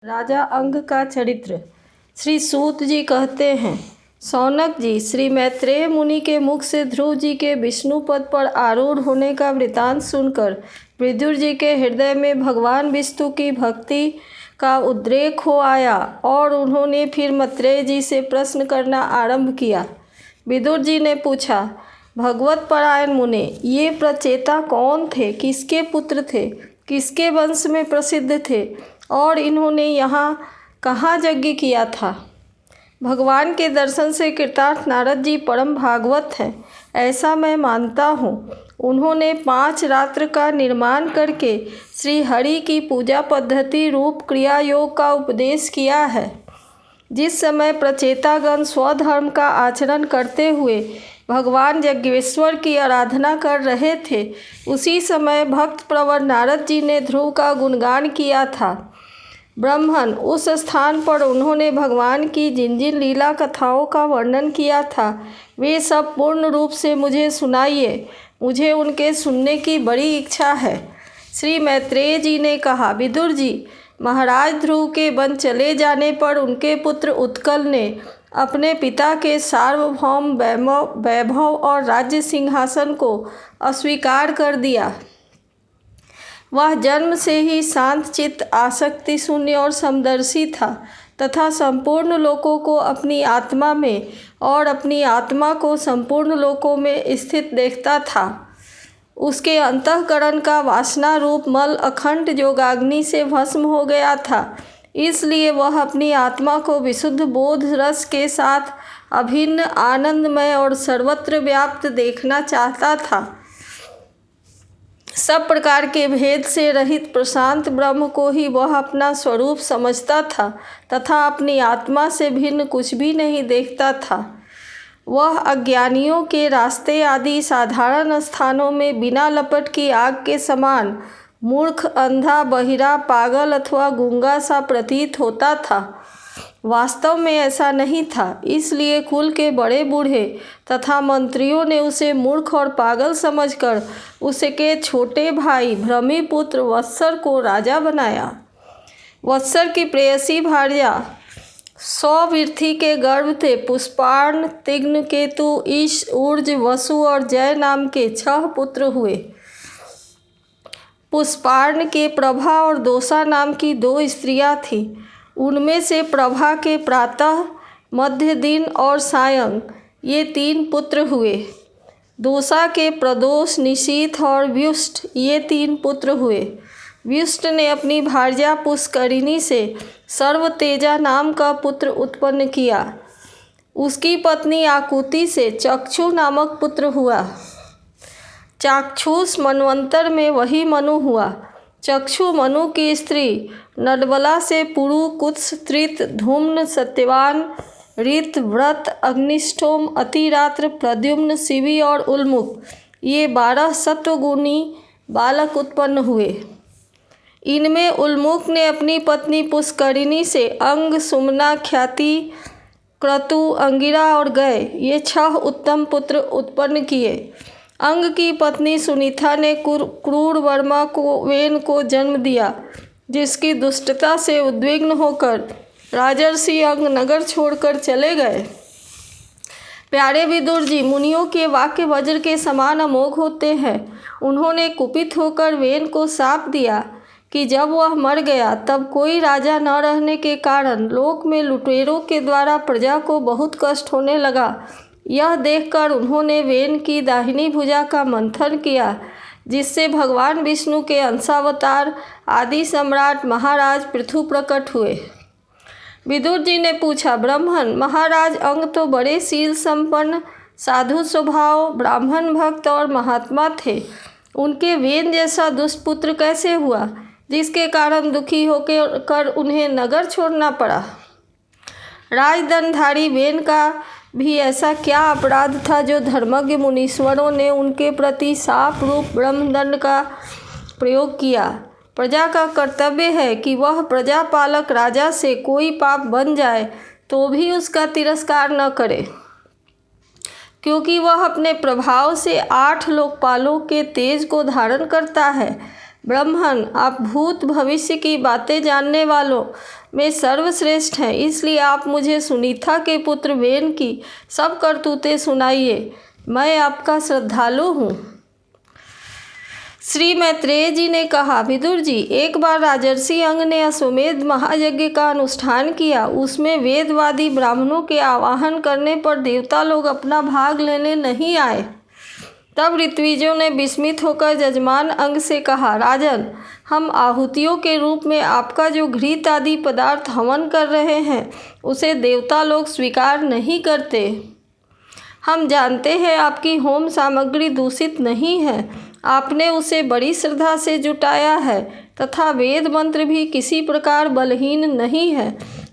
राजा अंग का चरित्र। श्री सूत जी कहते हैं, शौनक जी, श्री मैत्रेय मुनि के मुख से ध्रुव जी के विष्णु पद पर आरूढ़ होने का वृतांत सुनकर विदुर जी के हृदय में भगवान विष्णु की भक्ति का उद्रेक हो आया और उन्होंने फिर मैत्रेय जी से प्रश्न करना आरंभ किया। विदुर जी ने पूछा, भगवत परायण मुने, ये प्रचेता कौन थे? किसके पुत्र थे? किसके वंश में प्रसिद्ध थे? और इन्होंने यहाँ कहाँ यज्ञ किया था? भगवान के दर्शन से कृतार्थ नारद जी परम भागवत हैं, ऐसा मैं मानता हूँ। उन्होंने 5 रात्र का निर्माण करके श्री हरि की पूजा पद्धति रूप क्रिया योग का उपदेश किया है। जिस समय प्रचेतागण स्वधर्म का आचरण करते हुए भगवान यज्ञेश्वर की आराधना कर रहे थे, उसी समय भक्त प्रवर नारद जी ने ध्रुव का गुणगान किया था। ब्रह्मन, उस स्थान पर उन्होंने भगवान की जिन जिन लीला कथाओं का वर्णन किया था, वे सब पूर्ण रूप से मुझे सुनाइए। मुझे उनके सुनने की बड़ी इच्छा है। श्री मैत्रेय जी ने कहा, विदुर जी, महाराज ध्रुव के वन चले जाने पर उनके पुत्र उत्कल ने अपने पिता के सार्वभौम वैभव और राज्य सिंहासन को अस्वीकार कर दिया। वह जन्म से ही शांत चित्त, आसक्ति शून्य और समदर्शी था तथा संपूर्ण लोकों को अपनी आत्मा में और अपनी आत्मा को संपूर्ण लोकों में स्थित देखता था। उसके अंतःकरण का वासना रूप मल अखंड योगाग्नि से भस्म हो गया था, इसलिए वह अपनी आत्मा को विशुद्ध बोध रस के साथ अभिन्न, आनंदमय और सर्वत्र व्याप्त देखना चाहता था। सब प्रकार के भेद से रहित प्रशांत ब्रह्म को ही वह अपना स्वरूप समझता था तथा अपनी आत्मा से भिन्न कुछ भी नहीं देखता था। वह अज्ञानियों के रास्ते आदि साधारण स्थानों में बिना लपट की आग के समान मूर्ख, अंधा, बहिरा, पागल अथवा गूंगा सा प्रतीत होता था। वास्तव में ऐसा नहीं था, इसलिए कुल के बड़े बूढ़े तथा मंत्रियों ने उसे मूर्ख और पागल समझकर उसके छोटे भाई भ्रमिपुत्र वत्सर को राजा बनाया। वत्सर की प्रेयसी भार्या 100 वृथि के गर्भ थे। पुष्पार्ण, तिग्न, केतु, ईश, ऊर्ज, वसु और जय नाम के 6 पुत्र हुए। पुष्पार्ण के प्रभा और दोषा नाम की 2 स्त्रियां थीं। उनमें से प्रभा के प्रातः, मध्य दिन और सायं ये 3 पुत्र हुए। दोषा के प्रदोष, निशीथ और व्युष्ट ये 3 पुत्र हुए। व्युष्ट ने अपनी भार्या पुष्करिणी से सर्वतेजा नाम का पुत्र उत्पन्न किया। उसकी पत्नी आकुति से चक्षु नामक पुत्र हुआ। चाक्षुष मनवंतर में वही मनु हुआ। चक्षु मनु की स्त्री नडबला से पुरु, कुत्स, त्रित, धूम्न, सत्यवान, ऋत, व्रत, अग्निष्ठोम, अतिरात्र, प्रद्युम्न, शिवी और उल्मुख ये 12 सत्वगुणी बालक उत्पन्न हुए। इनमें उल्मुख ने अपनी पत्नी पुष्करिणी से अंग, सुमना, ख्याति, क्रतु, अंगिरा और गय ये 6 उत्तम पुत्र उत्पन्न किए। अंग की पत्नी सुनीता ने क्रूर वर्मा को वेन को जन्म दिया, जिसकी दुष्टता से उद्विग्न होकर राजर्षि अंग नगर छोड़कर चले गए। प्यारे विदुर जी, मुनियों के वाक्य वज्र के समान अमोघ होते हैं। उन्होंने कुपित होकर वेन को शाप दिया कि जब वह मर गया तब कोई राजा न रहने के कारण लोक में लुटेरों के द्वारा प्रजा को बहुत कष्ट होने लगा। यह देखकर उन्होंने वेन की दाहिनी भुजा का मंथन किया, जिससे भगवान विष्णु के अंशावतार आदि सम्राट महाराज पृथु प्रकट हुए। विदुर जी ने पूछा, ब्राह्मण, महाराज अंग तो बड़े शील संपन्न, साधु स्वभाव, ब्राह्मण भक्त और महात्मा थे। उनके वेन जैसा दुष्पुत्र कैसे हुआ, जिसके कारण दुखी होकर उन्हें नगर छोड़ना पड़ा? राजदंडधारी वेन का भी ऐसा क्या अपराध था जो धर्मज्ञ मुनीश्वरों ने उनके प्रति शाप रूप ब्रह्मदंड का प्रयोग किया? प्रजा का कर्तव्य है कि वह प्रजापालक राजा से कोई पाप बन जाए तो भी उसका तिरस्कार न करे, क्योंकि वह अपने प्रभाव से 8 लोकपालों के तेज को धारण करता है। ब्रह्मन, आप भूत भविष्य की बातें जानने वालों में सर्वश्रेष्ठ हैं, इसलिए आप मुझे सुनीता के पुत्र वेन की सब करतूतें सुनाइए। मैं आपका श्रद्धालु हूँ। श्री मैत्रेय जी ने कहा, विदुर जी, एक बार राजर्षि अंग ने अश्वमेध महायज्ञ का अनुष्ठान किया। उसमें वेदवादी ब्राह्मणों के आवाहन करने पर देवता लोग अपना भाग लेने नहीं आए। तब ऋत्विजों ने विस्मित होकर जजमान अंग से कहा, राजन, हम आहुतियों के रूप में आपका जो घृत आदि पदार्थ हवन कर रहे हैं उसे देवता लोग स्वीकार नहीं करते। हम जानते हैं आपकी होम सामग्री दूषित नहीं है, आपने उसे बड़ी श्रद्धा से जुटाया है तथा वेद मंत्र भी किसी प्रकार बलहीन नहीं है,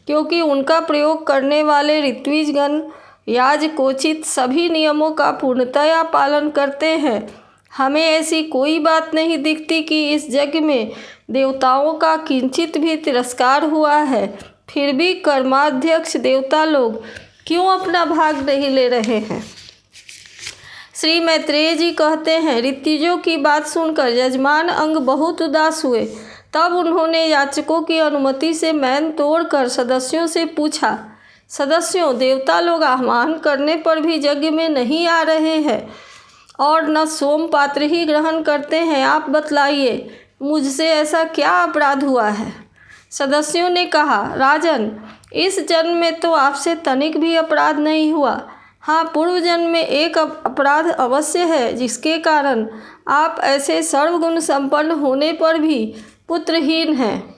क्योंकि उनका प्रयोग करने वाले ऋत्विजगण याजकोचित सभी नियमों का पूर्णतया पालन करते हैं। हमें ऐसी कोई बात नहीं दिखती कि इस यज्ञ में देवताओं का किंचित भी तिरस्कार हुआ है। फिर भी कर्माध्यक्ष देवता लोग क्यों अपना भाग नहीं ले रहे हैं? श्री मैत्रेय जी कहते हैं, ऋत्विजों की बात सुनकर यजमान अंग बहुत उदास हुए। तब उन्होंने याचकों की अनुमति से मैन तोड़कर सदस्यों से पूछा, सदस्यों, देवता लोग आह्वान करने पर भी यज्ञ में नहीं आ रहे हैं और न सोम पात्र ही ग्रहण करते हैं। आप बतलाइए, मुझसे ऐसा क्या अपराध हुआ है? सदस्यों ने कहा, राजन, इस जन्म में तो आपसे तनिक भी अपराध नहीं हुआ। हाँ, पूर्व जन्म में एक अपराध अवश्य है, जिसके कारण आप ऐसे सर्वगुण संपन्न होने पर भी पुत्रहीन हैं।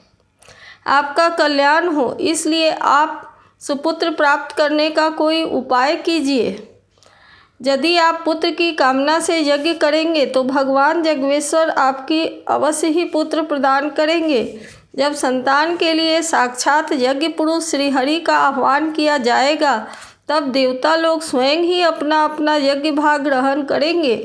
आपका कल्याण हो, इसलिए आप सुपुत्र प्राप्त करने का कोई उपाय कीजिए। यदि आप पुत्र की कामना से यज्ञ करेंगे तो भगवान जगवेश्वर आपकी अवश्य ही पुत्र प्रदान करेंगे। जब संतान के लिए साक्षात यज्ञ पुरुष श्रीहरि का आह्वान किया जाएगा, तब देवता लोग स्वयं ही अपना अपना यज्ञ भाग ग्रहण करेंगे।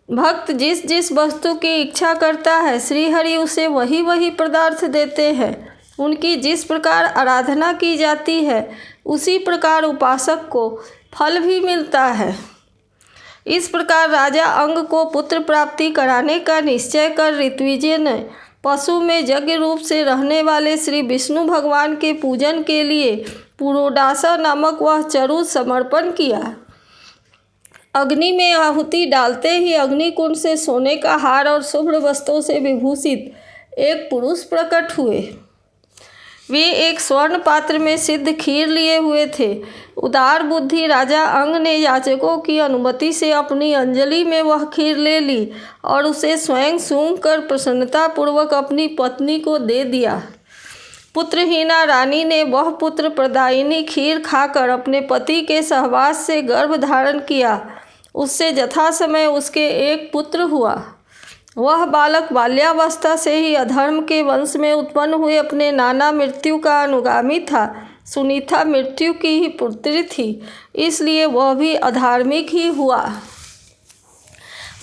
भक्त जिस जिस वस्तु की इच्छा करता है, श्रीहरि उसे वही वही पदार्थ देते हैं। उनकी जिस प्रकार आराधना की जाती है, उसी प्रकार उपासक को फल भी मिलता है। इस प्रकार राजा अंग को पुत्र प्राप्ति कराने का निश्चय कर ऋत्विजय ने पशु में यज्ञ रूप से रहने वाले श्री विष्णु भगवान के पूजन के लिए पुरोडासा नामक वह चरु समर्पण किया। अग्नि में आहुति डालते ही अग्निकुंड से सोने का हार और शुभ्र वस्त्रों से विभूषित एक पुरुष प्रकट हुए। वे एक स्वर्ण पात्र में सिद्ध खीर लिए हुए थे। उदार बुद्धि राजा अंग ने याचकों की अनुमति से अपनी अंजलि में वह खीर ले ली और उसे स्वयं सूंघ कर प्रसन्नतापूर्वक अपनी पत्नी को दे दिया। पुत्रहीना रानी ने वह पुत्र प्रदायिनी खीर खाकर अपने पति के सहवास से गर्भ धारण किया। उससे यथा समय उसके एक पुत्र हुआ। वह बालक बाल्यावस्था से ही अधर्म के वंश में उत्पन्न हुए अपने नाना मृत्यु का अनुगामी था। सुनीता मृत्यु की ही पुत्री थी, इसलिए वह भी अधार्मिक ही हुआ।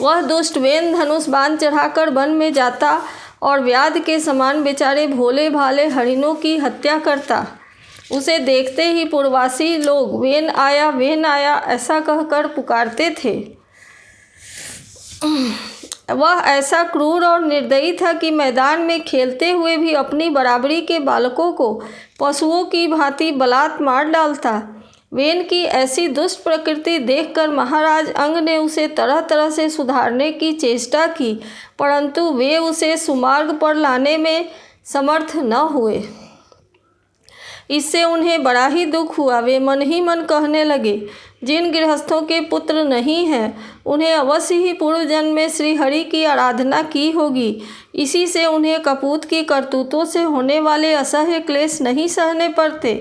वह दुष्ट वेन धनुष बाण चढ़ाकर वन में जाता और व्याध के समान बेचारे भोले भाले हरिणों की हत्या करता। उसे देखते ही पूर्ववासी लोग वेन आया ऐसा कहकर पुकारते थे। वह ऐसा क्रूर और निर्दयी था कि मैदान में खेलते हुए भी अपनी बराबरी के बालकों को पशुओं की भांति बलात् मार डालता। वेन की ऐसी दुष्ट प्रकृति देखकर महाराज अंग ने उसे तरह तरह से सुधारने की चेष्टा की, परंतु वे उसे सुमार्ग पर लाने में समर्थ न हुए। इससे उन्हें बड़ा ही दुख हुआ। वे मन ही मन कहने लगे, जिन गृहस्थों के पुत्र नहीं हैं, उन्हें अवश्य ही पूर्व जन्म में श्री हरि की आराधना की होगी। इसी से उन्हें कपूत की करतूतों से होने वाले असह्य क्लेश नहीं सहने पड़ते।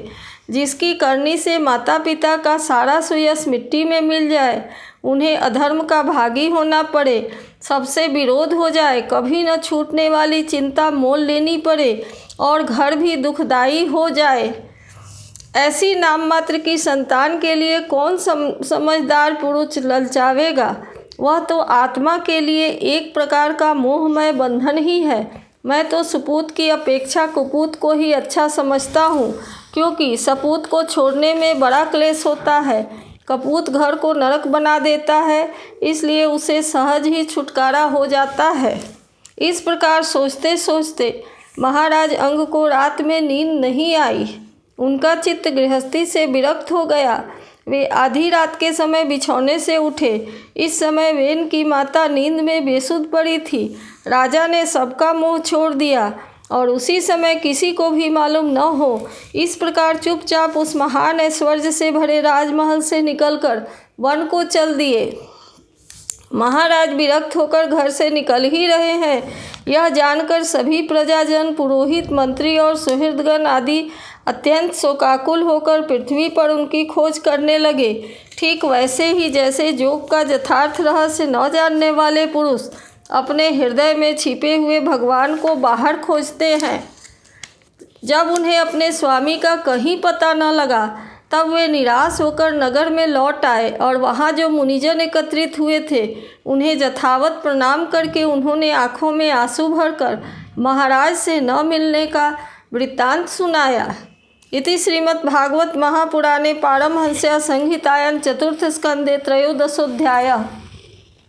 जिसकी करनी से माता पिता का सारा सुयश मिट्टी में मिल जाए, उन्हें अधर्म का भागी होना पड़े, सबसे विरोध हो जाए, कभी न छूटने वाली चिंता मोल लेनी पड़े और घर भी दुखदायी हो जाए, ऐसी नाम मात्र की संतान के लिए कौन समझदार पुरुष ललचावेगा? वह तो आत्मा के लिए एक प्रकार का मोहमय बंधन ही है। मैं तो सपूत की अपेक्षा कुपूत को ही अच्छा समझता हूँ, क्योंकि सपूत को छोड़ने में बड़ा क्लेश होता है। कपूत घर को नरक बना देता है, इसलिए उसे सहज ही छुटकारा हो जाता है। इस प्रकार सोचते सोचते महाराज अंग को रात में नींद नहीं आई। उनका चित्त गृहस्थी से विरक्त हो गया। वे आधी रात के समय बिछौने से उठे। इस समय वेन की माता नींद में बेसुध पड़ी थी। राजा ने सबका मुँह छोड़ दिया और उसी समय किसी को भी मालूम न हो, इस प्रकार चुपचाप उस महान ऐश्वर्य से भरे राजमहल से निकलकर वन को चल दिए। महाराज विरक्त होकर घर से निकल ही रहे हैं, यह जानकर सभी प्रजाजन, पुरोहित, मंत्री और सुहृदगण आदि अत्यंत शोकाकुल होकर पृथ्वी पर उनकी खोज करने लगे। ठीक वैसे ही जैसे योग का यथार्थ रहस्य न जानने वाले पुरुष अपने हृदय में छिपे हुए भगवान को बाहर खोजते हैं। जब उन्हें अपने स्वामी का कहीं पता न लगा, तब वे निराश होकर नगर में लौट आए और वहाँ जो मुनिजन एकत्रित हुए थे, उन्हें यथावत प्रणाम करके उन्होंने आँखों में आंसू भरकर महाराज से न मिलने का वृत्तांत सुनाया। इति श्रीमद्भागवत महापुराणे पारमहंस्यां संहितायां चतुर्थ स्कंदे त्रयोदशोऽध्यायः।